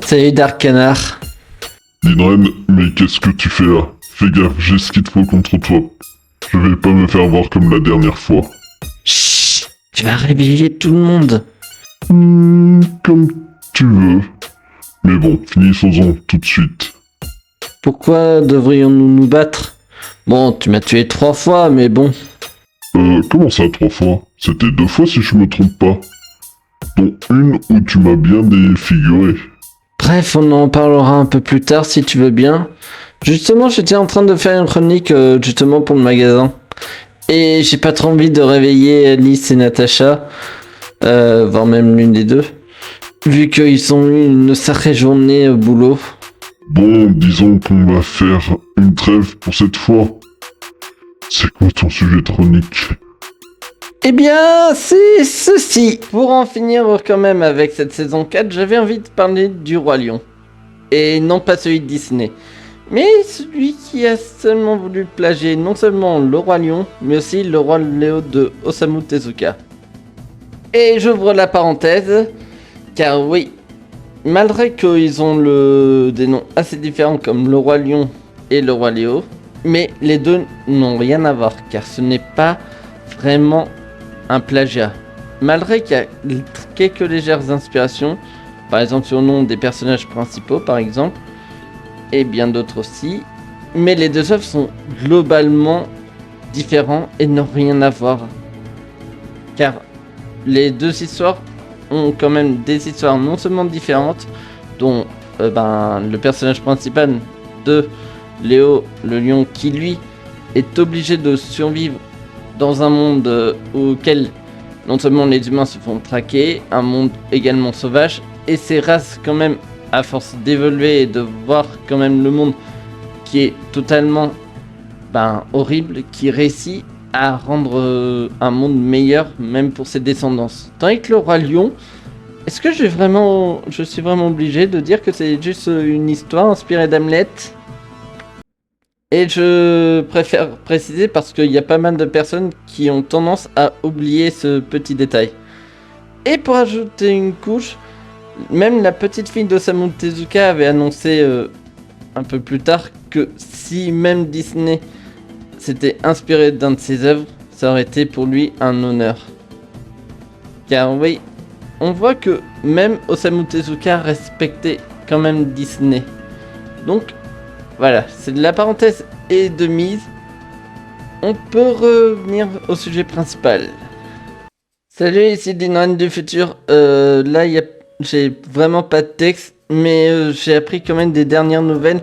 Salut Dark Canard. Linren, mais qu'est-ce que tu fais là? Fais gaffe, j'ai ce qu'il te faut contre toi. Je vais pas me faire voir comme la dernière fois. Chut, tu vas réveiller tout le monde. Comme tu veux. Mais bon, finissons-en tout de suite. Pourquoi devrions-nous nous battre? Bon, tu m'as tué 3 fois, mais bon. Comment ça 3 fois? C'était 2 fois si je me trompe pas. Dont une où tu m'as bien défiguré. Bref, on en parlera un peu plus tard si tu veux bien. Justement, j'étais en train de faire une chronique justement pour le magasin. Et j'ai pas trop envie de réveiller Alice et Natacha, voire même l'une des deux, vu qu'ils ont eu une sacrée journée au boulot. Bon, disons qu'on va faire une trêve pour cette fois. C'est quoi ton sujet de chronique? Eh bien, c'est ceci. Pour en finir quand même avec cette saison 4, j'avais envie de parler du Roi Lion. Et non pas celui de Disney. Mais celui qui a seulement voulu plagier non seulement le Roi Lion, mais aussi le Roi Léo de Osamu Tezuka. Et j'ouvre la parenthèse, car oui, malgré qu'ils ont des noms assez différents comme le Roi Lion et le Roi Léo, mais les deux n'ont rien à voir, car ce n'est pas vraiment un plagiat. Malgré qu'il y a quelques légères inspirations, par exemple sur le nom des personnages principaux par exemple, et bien d'autres aussi, mais les deux œuvres sont globalement différents et n'ont rien à voir. Car les deux histoires ont quand même des histoires non seulement différentes, dont le personnage principal de Léo le lion qui lui est obligé de survivre dans un monde auquel non seulement les humains se font traquer, un monde également sauvage, et ces races quand même, à force d'évoluer et de voir quand même le monde qui est totalement horrible, qui réussit à rendre un monde meilleur même pour ses descendants. Tandis que le Roi Lion, est-ce que je suis vraiment obligé de dire que c'est juste une histoire inspirée d'Hamlet? Et je préfère préciser parce qu'il y a pas mal de personnes qui ont tendance à oublier ce petit détail. Et pour ajouter une couche, même la petite fille d'Osamu Tezuka avait annoncé un peu plus tard que si même Disney s'était inspiré d'un de ses œuvres, ça aurait été pour lui un honneur. Car oui, on voit que même Osamu Tezuka respectait quand même Disney. Donc voilà, c'est de la parenthèse et de mise. On peut revenir au sujet principal. Salut, ici Dinran du futur. Là, j'ai vraiment pas de texte, mais j'ai appris quand même des dernières nouvelles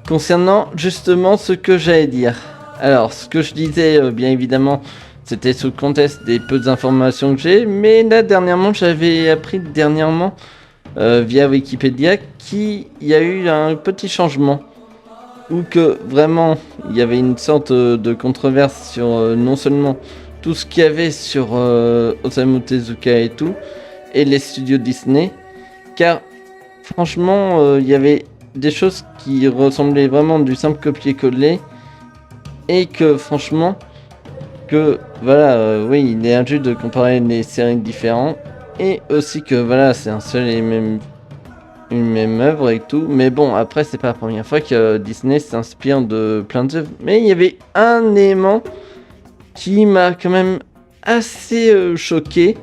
concernant justement ce que j'allais dire. Alors, ce que je disais, bien évidemment, c'était sous le contexte des peu d'informations que j'ai, mais là, dernièrement, j'avais appris via Wikipédia qu'il y a eu un petit changement. Ou que vraiment il y avait une sorte de controverse sur non seulement tout ce qu'il y avait sur Osamu Tezuka et tout, et les studios Disney, car franchement il y avait des choses qui ressemblaient vraiment du simple copier-coller, et que franchement, que voilà, oui, il est injuste de comparer les séries différentes, et aussi que voilà, c'est un seul et une même œuvre et tout, mais bon, après c'est pas la première fois que Disney s'inspire de plein d'œuvres, mais il y avait un élément qui m'a quand même assez choqué,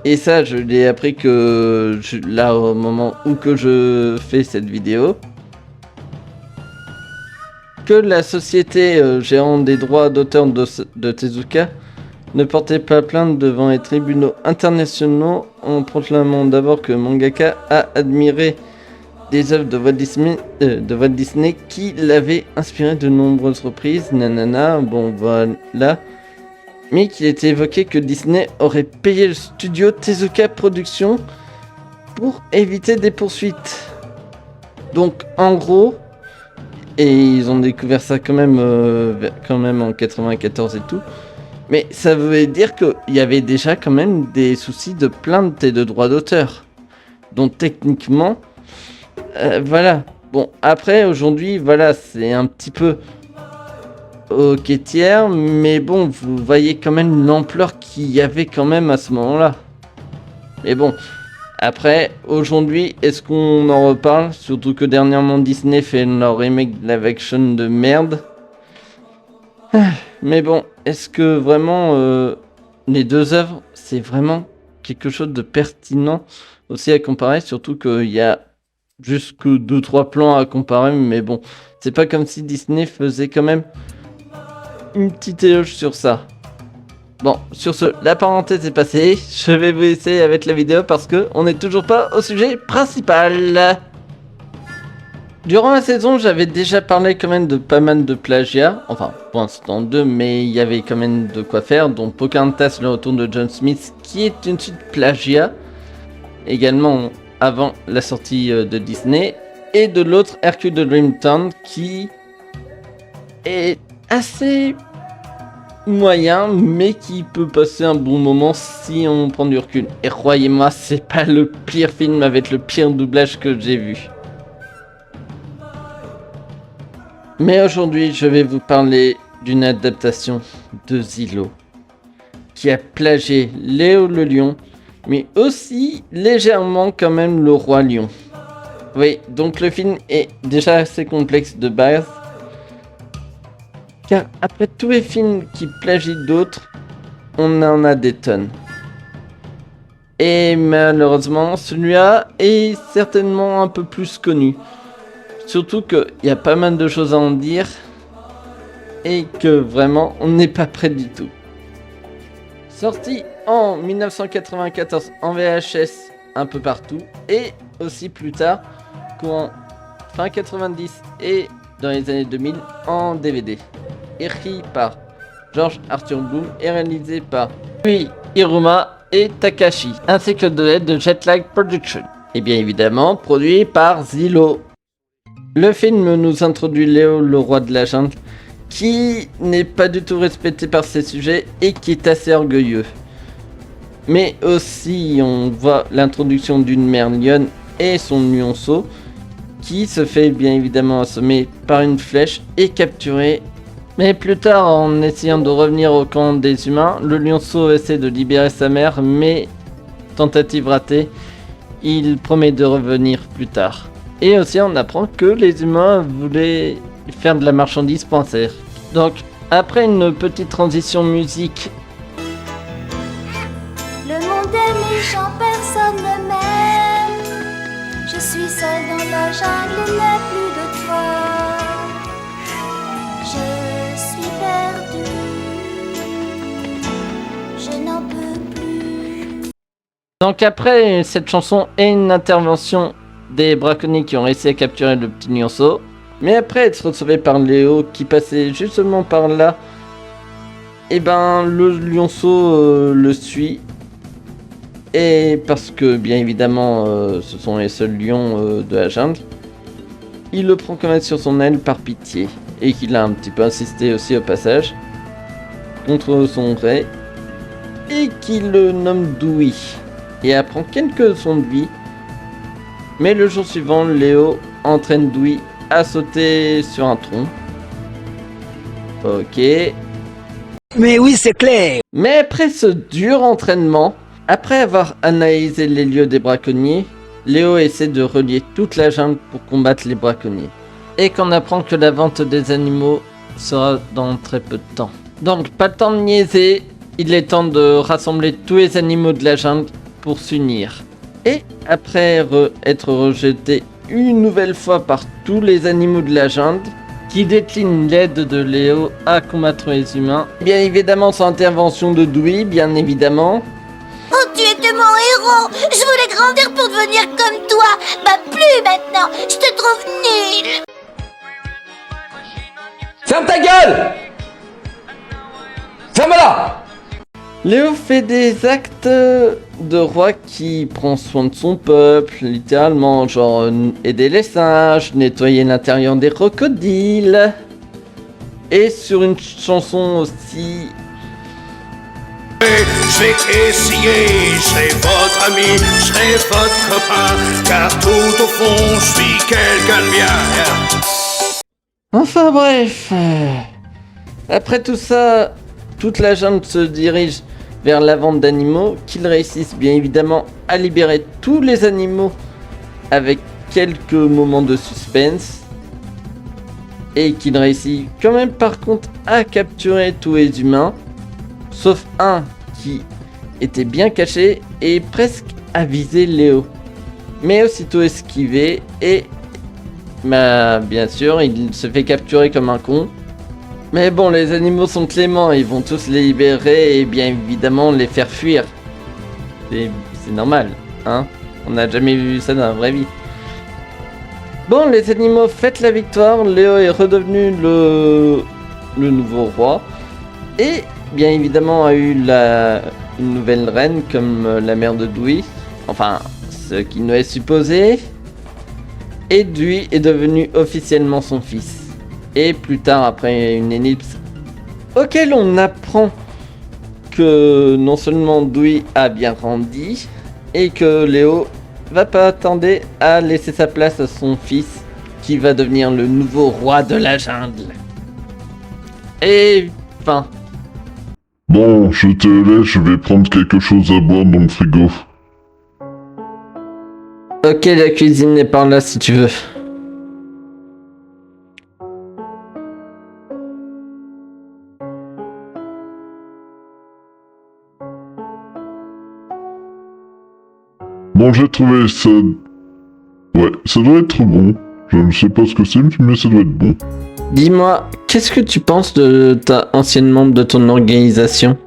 et ça je l'ai appris là au moment où que je fais cette vidéo, que la société gérant des droits d'auteur de Tezuka ne portait pas plainte devant les tribunaux internationaux en proclamant d'abord que mangaka a admiré des œuvres de Walt Disney qui l'avaient inspiré de nombreuses reprises, nanana, bon voilà, mais qu'il était évoqué que Disney aurait payé le studio Tezuka Productions pour éviter des poursuites. Donc en gros, et ils ont découvert ça quand même en 94 et tout, mais ça veut dire qu'il y avait déjà quand même des soucis de plainte et de droits d'auteur. Donc techniquement, voilà. Bon, après, aujourd'hui, voilà, c'est un petit peu ok tiers, mais bon, vous voyez quand même l'ampleur qu'il y avait quand même à ce moment-là. Mais bon, Après, aujourd'hui, est-ce qu'on en reparle? Surtout que dernièrement Disney fait leur remake live action de merde. Mais bon, est-ce que vraiment les deux œuvres, c'est vraiment quelque chose de pertinent aussi à comparer? Surtout qu'il y a juste que 2-3 plans à comparer, mais bon, c'est pas comme si Disney faisait quand même une petite éloge sur ça. Bon, sur ce, la parenthèse est passée, je vais vous laisser avec la vidéo parce que on n'est toujours pas au sujet principal. Durant la saison, j'avais déjà parlé quand même de pas mal de plagiat, enfin pour l'instant 2, mais il y avait quand même de quoi faire, dont Pocahontas, le retour de John Smith, qui est une suite plagiat, également avant la sortie de Disney, et de l'autre Hercule de Dreamtown, qui est assez moyen, mais qui peut passer un bon moment si on prend du recul. Et croyez-moi, c'est pas le pire film avec le pire doublage que j'ai vu. Mais aujourd'hui, je vais vous parler d'une adaptation de Zillow, qui a plagié Léo le Lion, mais aussi légèrement quand même le Roi Lion. Oui, donc le film est déjà assez complexe de base, car après tous les films qui plagient d'autres, on en a des tonnes. Et malheureusement, celui-là est certainement un peu plus connu. Surtout qu'il y a pas mal de choses à en dire, et que vraiment, on n'est pas prêt du tout. Sorti en 1994 en VHS un peu partout, et aussi plus tard, courant fin 90 et dans les années 2000 en DVD. Écrit par George Arthur Bloom et réalisé par Yui Hiruma et Takashi, ainsi que de l'aide de Jetlag Production. Et bien évidemment produit par Zillow. Le film nous introduit Léo, le roi de la jungle, qui n'est pas du tout respecté par ses sujets et qui est assez orgueilleux. Mais aussi on voit l'introduction d'une mère lionne et son lionceau, qui se fait bien évidemment assommer par une flèche et capturé. Mais plus tard, en essayant de revenir au camp des humains, le lionceau essaie de libérer sa mère, mais tentative ratée, il promet de revenir plus tard. Et aussi on apprend que les humains voulaient faire de la marchandise pensée. Donc après une petite transition musique. Le monde est méchant, personne ne m'aime. Je suis seule dans la jungle, il n'est plus de toi. Je suis perdue, je n'en peux plus. Donc après cette chanson et une intervention des braconniers qui ont réussi à capturer le petit lionceau, mais après être sauvé par Léo qui passait justement par là, et ben le lionceau le suit, et parce que bien évidemment ce sont les seuls lions de la jungle, il le prend quand même sur son aile par pitié, et qu'il a un petit peu insisté aussi au passage contre son gré, et qu'il le nomme Dewey et apprend quelques leçons de vie. Mais le jour suivant, Léo entraîne Dewey à sauter sur un tronc. Ok. Mais oui, c'est clair. Mais après ce dur entraînement, après avoir analysé les lieux des braconniers, Léo essaie de relier toute la jungle pour combattre les braconniers. Et qu'on apprend que la vente des animaux sera dans très peu de temps. Donc pas le temps de niaiser, il est temps de rassembler tous les animaux de la jungle pour s'unir. Et après être rejeté une nouvelle fois par tous les animaux de la jungle, qui déclinent l'aide de Léo à combattre les humains, bien évidemment sans intervention de Dewey, bien évidemment. Oh, tu étais mon héros. Je voulais grandir pour devenir comme toi. Bah plus maintenant, je te trouve nul. Ferme ta gueule. Ferme-la. Léo fait des actes de roi qui prend soin de son peuple, littéralement, genre aider les singes, nettoyer l'intérieur des crocodiles. Et sur une chanson aussi... Je vais essayer, je serai votre ami, je serai votre copain, car tout au fond, je suis quelqu'un de bien. Enfin bref... Après tout ça, toute la jungle se dirige vers la vente d'animaux, qu'il réussisse bien évidemment à libérer tous les animaux avec quelques moments de suspense, et qu'il réussit quand même par contre à capturer tous les humains, sauf un qui était bien caché et presque à viser Léo, mais aussitôt esquivé et bien sûr il se fait capturer comme un con. Mais bon, les animaux sont cléments, ils vont tous les libérer et bien évidemment les faire fuir. C'est normal, hein. On n'a jamais vu ça dans la vraie vie. Bon, les animaux fêtent la victoire, Léo est redevenu le nouveau roi. Et bien évidemment a eu une nouvelle reine comme la mère de Dewey. Enfin, ce qui nous est supposé. Et Dewey est devenu officiellement son fils. Et plus tard, après une ellipse auquel on apprend que non seulement Dewey a bien grandi, et que Léo va pas tarder à laisser sa place à son fils, qui va devenir le nouveau roi de la jungle. Et enfin... Bon, je te laisse, je vais prendre quelque chose à boire dans le frigo. Ok, la cuisine est par là si tu veux. Bon, j'ai trouvé ça... Ouais, ça doit être bon. Je ne sais pas ce que c'est, mais ça doit être bon. Dis-moi, qu'est-ce que tu penses de ta ancienne membre de ton organisation?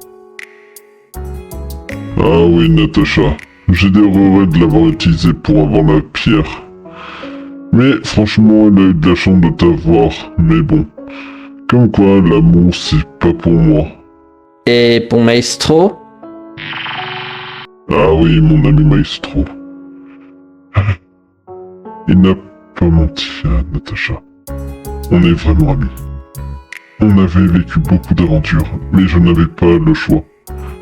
Ah oui, Natacha. J'ai des regrets de l'avoir utilisée pour avoir la pierre. Mais franchement, elle a eu de la chance de t'avoir. Mais bon. Comme quoi, l'amour, c'est pas pour moi. Et pour Maestro? Ah oui, mon ami Maestro. Il n'a pas menti à Natacha. On est vraiment amis. On avait vécu beaucoup d'aventures, mais je n'avais pas le choix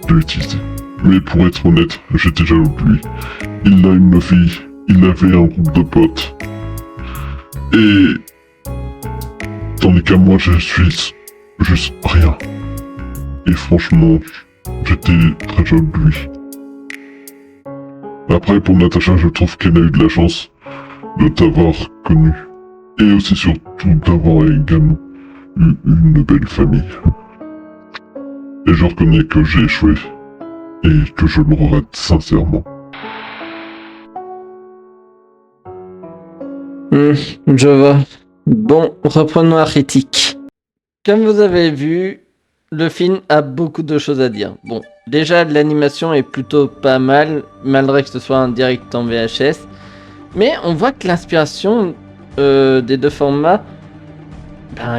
de l'utiliser. Mais pour être honnête, j'étais jaloux de lui. Il a une fille, il avait un groupe de potes. Et... tandis qu'à moi, je suis juste rien. Et franchement, j'étais très jaloux de lui. Après, pour Natacha, je trouve qu'elle a eu de la chance de t'avoir connu. Et aussi surtout d'avoir également eu une belle famille. Et je reconnais que j'ai échoué. Et que je le regrette sincèrement. Je vois. Bon, reprenons Archétyque. Comme vous avez vu, le film a beaucoup de choses à dire. Bon, déjà l'animation est plutôt pas mal, malgré que ce soit un direct en VHS. Mais on voit que l'inspiration des deux formats,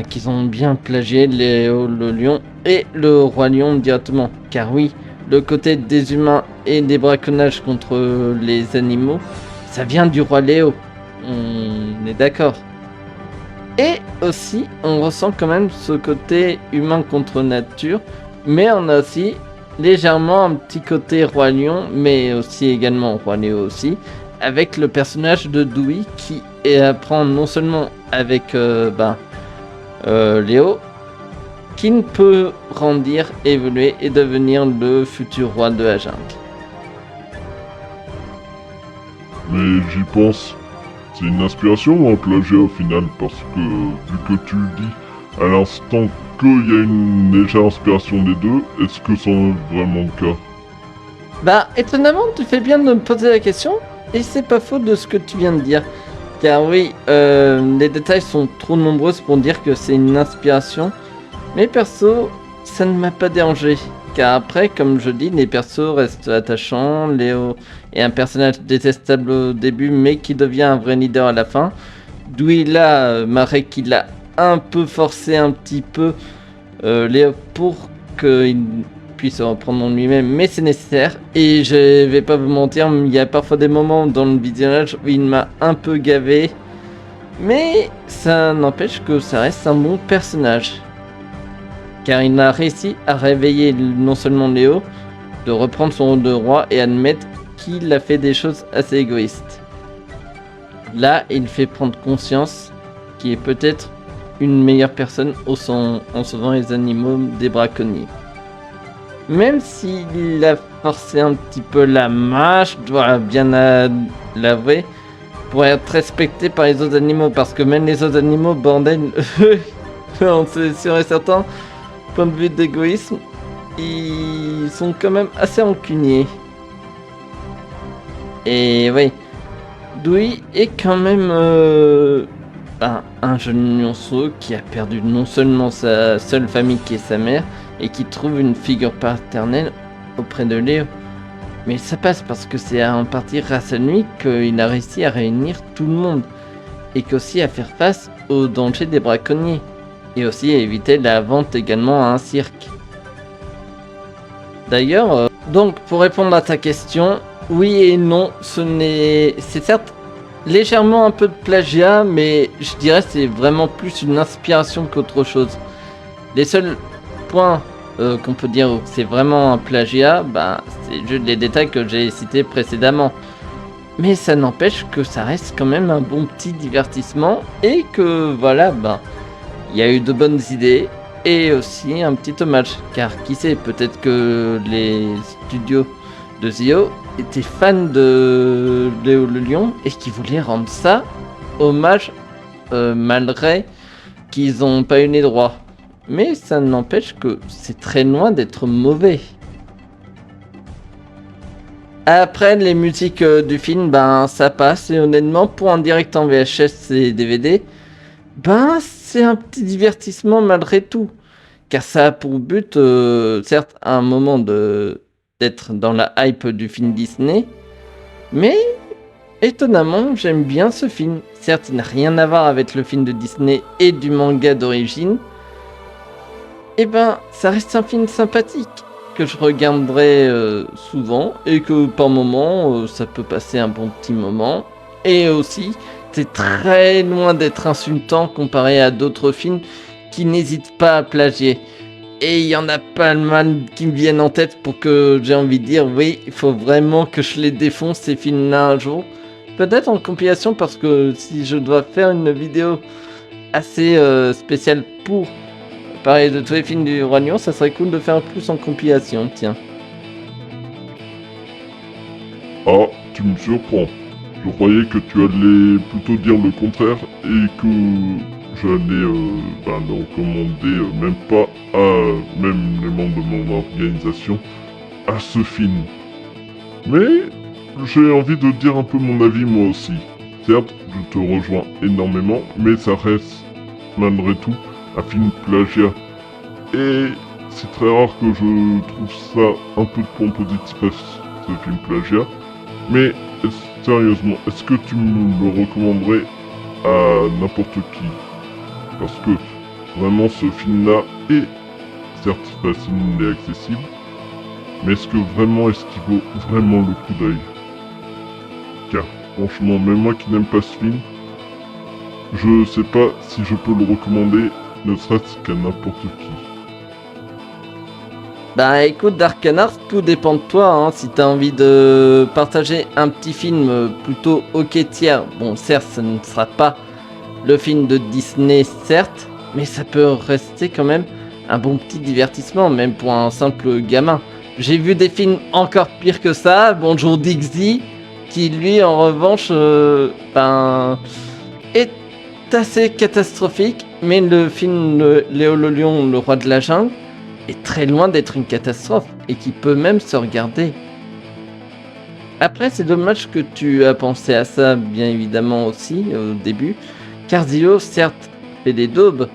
qu'ils ont bien plagié Léo le Lion et le Roi Lion directement. Car oui, le côté des humains et des braconnages contre les animaux, ça vient du Roi Léo. On est d'accord. Et aussi, on ressent quand même ce côté humain contre nature, mais on a aussi légèrement un petit côté Roi Lion, mais aussi également Roi Léo aussi, avec le personnage de Dewey qui apprend non seulement avec Léo, qui peut grandir, évoluer et devenir le futur roi de la jungle. Mais j'y pense. C'est une inspiration ou un plagiat au final? Parce que, vu que tu dis à l'instant qu'il y a une légère inspiration des deux, est-ce que c'est vraiment le cas? Étonnamment, tu fais bien de me poser la question, et c'est pas faux de ce que tu viens de dire. Car oui, les détails sont trop nombreux pour dire que c'est une inspiration. Mais perso, ça ne m'a pas dérangé. Car après, comme je dis, les persos restent attachants. Léo est un personnage détestable au début, mais qui devient un vrai leader à la fin. Dewey là, Marek qui l'a un peu forcé un petit peu Léo pour qu'il puisse reprendre en lui-même, mais c'est nécessaire. Et je vais pas vous mentir, il y a parfois des moments dans le visionnage où il m'a un peu gavé. Mais ça n'empêche que ça reste un bon personnage. Car il a réussi à réveiller non seulement Léo, de reprendre son rôle de roi et admettre qu'il a fait des choses assez égoïstes. Là, il fait prendre conscience qu'il est peut-être une meilleure personne en sauvant les animaux des braconniers. Même s'il a forcé un petit peu la main, je dois bien l'avouer, pour être respecté par les autres animaux, parce que même les autres animaux, bordel, c'est sûr et certain, point de vue d'égoïsme, ils sont quand même assez rancuniers. Et oui, Dewey est quand même un jeune lionceau qui a perdu non seulement sa seule famille qui est sa mère, et qui trouve une figure paternelle auprès de Léo. Mais ça passe parce que c'est en partie grâce à lui qu'il a réussi à réunir tout le monde, et qu'aussi à faire face aux dangers des braconniers, et aussi à éviter la vente également à un cirque. D'ailleurs, donc pour répondre à ta question, oui et non, c'est certes légèrement un peu de plagiat, mais je dirais c'est vraiment plus une inspiration qu'autre chose. Les seuls points qu'on peut dire que c'est vraiment un plagiat, c'est juste les détails que j'ai cités précédemment. Mais ça n'empêche que ça reste quand même un bon petit divertissement et que voilà, il y a eu de bonnes idées et aussi un petit hommage. Car qui sait, peut-être que les studios de Zio étaient fans de Léo le Lion et qui voulaient rendre ça hommage malgré qu'ils n'ont pas eu les droits. Mais ça n'empêche que c'est très loin d'être mauvais. Après, les musiques du film, ça passe. Et honnêtement, pour un direct en VHS et DVD, c'est un petit divertissement malgré tout. Car ça a pour but, certes, à un moment d'être dans la hype du film Disney. Mais, étonnamment, j'aime bien ce film. Certes, il n'a rien à voir avec le film de Disney et du manga d'origine. Ça reste un film sympathique que je regarderai souvent et que par moment ça peut passer un bon petit moment. Et aussi, c'est très loin d'être insultant comparé à d'autres films qui n'hésitent pas à plagier. Et il y en a pas mal qui me viennent en tête pour que j'ai envie de dire oui, il faut vraiment que je les défonce ces films-là un jour. Peut-être en compilation parce que si je dois faire une vidéo assez spéciale pour parler de tous les films du Roi Lion, ça serait cool de faire plus en compilation, tiens. Ah, tu me surprends. Je croyais que tu allais plutôt dire le contraire et que j'allais le recommander même pas à même les membres de mon organisation à ce film. Mais j'ai envie de dire un peu mon avis moi aussi. Certes, je te rejoins énormément, mais ça reste malgré tout un film plagiat. Et c'est très rare que je trouve ça un peu de point positif à ce film plagiat. Mais sérieusement, est-ce que tu me le recommanderais à n'importe qui? Parce que vraiment ce film-là est certes facile et accessible, mais est-ce qu'il vaut vraiment le coup d'œil? Car franchement, même moi qui n'aime pas ce film, je sais pas si je peux le recommander, ne serait-ce qu'à n'importe qui. Écoute Dark Canard, tout dépend de toi, si t'as envie de partager un petit film plutôt ok tiers. Bon, certes, ce ne sera pas le film de Disney, certes, mais ça peut rester quand même un bon petit divertissement, même pour un simple gamin. J'ai vu des films encore pires que ça, Bonjour Dixie, qui lui en revanche est assez catastrophique, mais le film Léo le Lion, le roi de la jungle, est très loin d'être une catastrophe et qui peut même se regarder. Après, c'est dommage que tu as pensé à ça, bien évidemment aussi, au début, car Zio, certes, fait des daubes,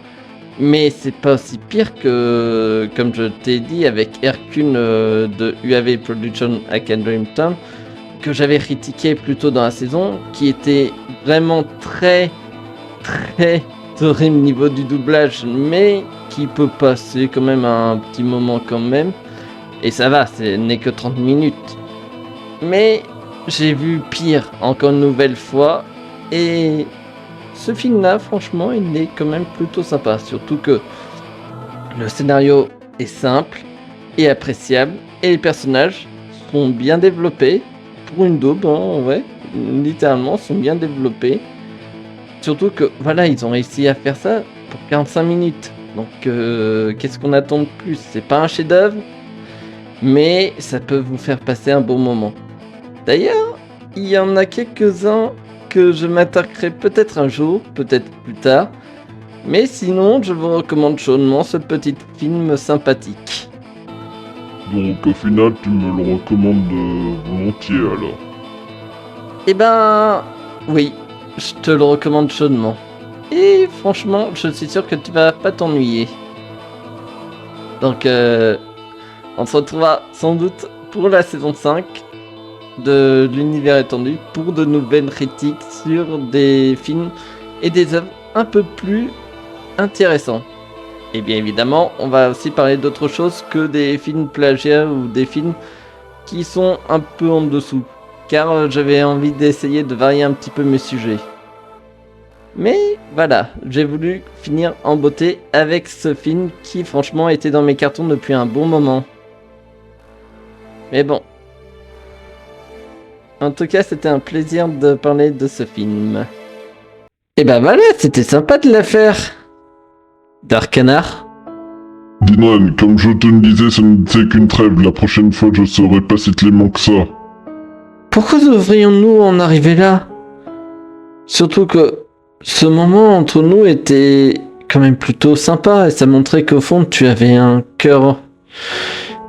mais c'est pas aussi pire que, comme je t'ai dit, avec Hercule de UAV Production à Dreamtown, que j'avais critiqué plus tôt dans la saison, qui était vraiment très horrible niveau du doublage, mais qui peut passer quand même un petit moment quand même. Et ça va, ce n'est que 30 minutes. Mais j'ai vu pire encore une nouvelle fois. Et ce film-là, franchement, il est quand même plutôt sympa. Surtout que le scénario est simple et appréciable. Et les personnages sont bien développés. Pour une daube, ouais, littéralement, sont bien développés. Surtout que, voilà, ils ont réussi à faire ça pour 45 minutes. Donc, qu'est-ce qu'on attend de plus? C'est pas un chef-d'œuvre, mais ça peut vous faire passer un bon moment. D'ailleurs, il y en a quelques-uns que je m'attaquerai peut-être un jour, peut-être plus tard, mais sinon, je vous recommande chaudement ce petit film sympathique. Donc au final, tu me le recommandes volontiers alors. Eh ben, oui, je te le recommande chaudement. Et franchement, je suis sûr que tu vas pas t'ennuyer. Donc, on se retrouvera sans doute pour la saison 5 de l'univers étendu pour de nouvelles critiques sur des films et des œuvres un peu plus intéressants. Et bien évidemment, on va aussi parler d'autre chose que des films plagiats ou des films qui sont un peu en dessous, car j'avais envie d'essayer de varier un petit peu mes sujets. Mais voilà, j'ai voulu finir en beauté avec ce film qui franchement était dans mes cartons depuis un bon moment. Mais bon. En tout cas, c'était un plaisir de parler de ce film. Et ben voilà, c'était sympa de la faire. Dark Canard. Dinren, comme je te le disais, ce n'était qu'une trêve. La prochaine fois, je serai pas si clément que ça. Pourquoi devrions-nous en arriver là? Surtout que ce moment entre nous était quand même plutôt sympa et ça montrait qu'au fond tu avais un cœur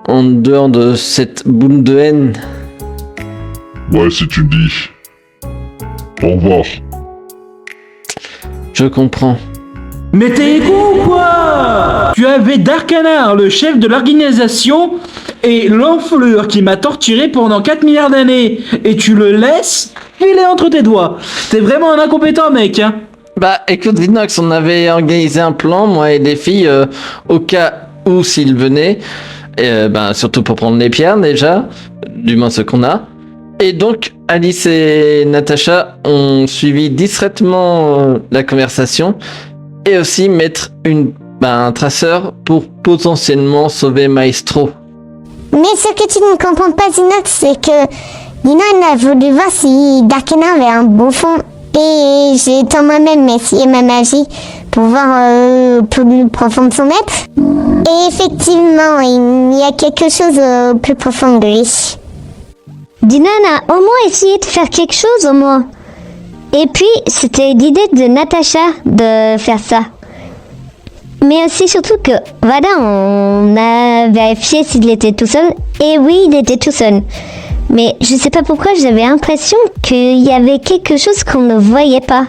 en dehors de cette boule de haine. Ouais, si tu dis. Au revoir. Je comprends. Mais t'es con quoi? Tu avais Dark Canard, le chef de l'organisation, et l'enflure qui m'a torturé pendant 4 milliards d'années, et tu le laisses filer entre tes doigts. T'es vraiment un incompétent mec, hein. Bah écoute Vinox, on avait organisé un plan, moi et les filles, au cas où s'ils venaient, surtout pour prendre les pierres déjà, du moins ce qu'on a. Et donc Alice et Natacha ont suivi discrètement la conversation et aussi mettre un traceur pour potentiellement sauver Maestro. Mais ce que tu ne comprends pas, Zinox, c'est que Dinren a voulu voir si Dark Canard avait un beau fond. Et j'ai tant moi-même essayé ma magie pour voir plus profond de son être. Et effectivement, il y a quelque chose plus profond de lui. Dinren a au moins essayé de faire quelque chose au moins. Et puis, c'était l'idée de Natacha de faire ça. Mais aussi surtout que, voilà, on a vérifié s'il était tout seul. Et oui, il était tout seul. Mais je sais pas pourquoi j'avais l'impression qu'il y avait quelque chose qu'on ne voyait pas.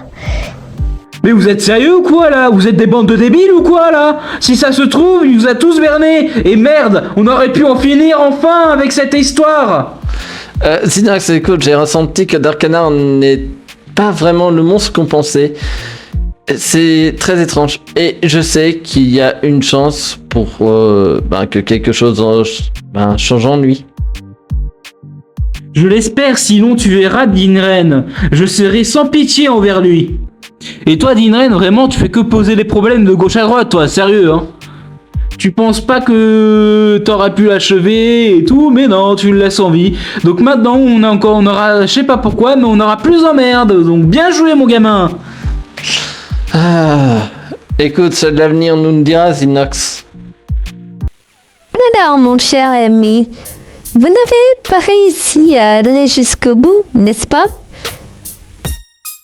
Mais vous êtes sérieux ou quoi là? Vous êtes des bandes de débiles ou quoi là? Si ça se trouve, il nous a tous bernés. Et merde, on aurait pu en finir enfin avec cette histoire. Zinox, écoute, j'ai ressenti que Dark Canard n'est pas vraiment le monstre qu'on pensait. C'est très étrange. Et je sais qu'il y a une chance pour que quelque chose change en lui. Je l'espère, sinon tu verras Dinren. Je serai sans pitié envers lui. Et toi Dinren, vraiment tu fais que poser les problèmes de gauche à droite, toi, sérieux hein. Tu penses pas que t'aurais pu l'achever et tout, mais non, tu le laisses en vie. Donc maintenant on aura, je sais pas pourquoi, mais on aura plus d'emmerde. Donc bien joué mon gamin. Ah, écoute, seul l'avenir nous le dira, Zinox. Alors mon cher ami, vous n'avez pas réussi à aller jusqu'au bout, n'est-ce pas?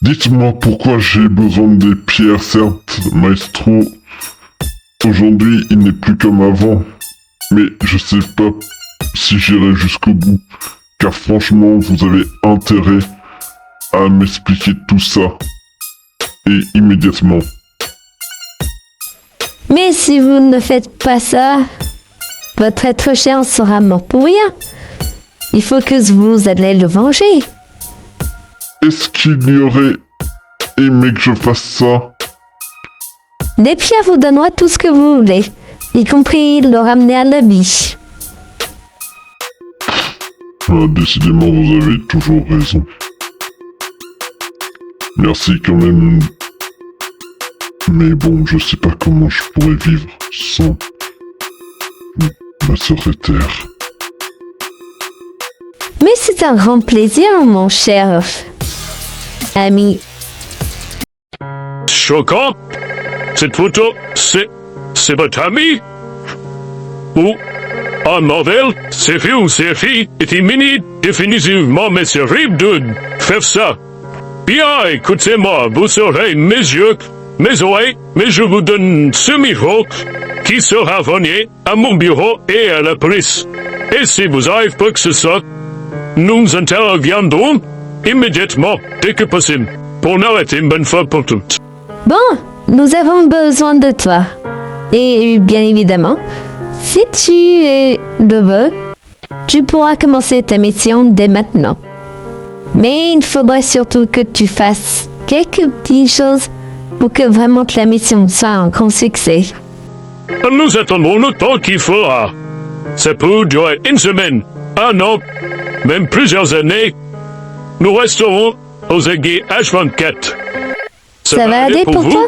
Dites-moi pourquoi j'ai besoin des pierres, certes, Maestro. Aujourd'hui, il n'est plus comme avant. Mais je sais pas si j'irai jusqu'au bout. Car franchement, vous avez intérêt à m'expliquer tout ça. Et immédiatement. Mais si vous ne faites pas ça, votre être cher sera mort pour rien. Il faut que vous allez le venger. Est-ce qu'il y aurait aimé que je fasse ça? Les pierres vous donneront tout ce que vous voulez, y compris le ramener à la vie. Décidément, vous avez toujours raison. Merci quand même. Mais bon, je sais pas comment je pourrais vivre sans ma sœur Éther. Mais c'est un grand plaisir, mon cher ami. Choquant. Cette photo, c'est votre ami? Ou En modèle, c'est film, c'est fille, et terminé définitivement, mais c'est horrible de faire ça. Bien, écoutez-moi, vous serez mes yeux, mes oreilles, mais je vous donne ce micro qui sera venu à mon bureau et à la police. Et si vous arrivez pas que ce soit, nous interviendrons immédiatement, dès que possible, pour arrêter une bonne fois pour toutes. Bon, nous avons besoin de toi. Et bien évidemment, si tu le veux, tu pourras commencer ta mission dès maintenant. Mais il faudrait surtout que tu fasses quelques petites choses pour que vraiment la mission soit un grand succès. Nous attendrons le temps qu'il faudra. Ça peut durer une semaine, un an, même plusieurs années. Nous resterons aux aiguilles H24. Ça va aller pour toi ?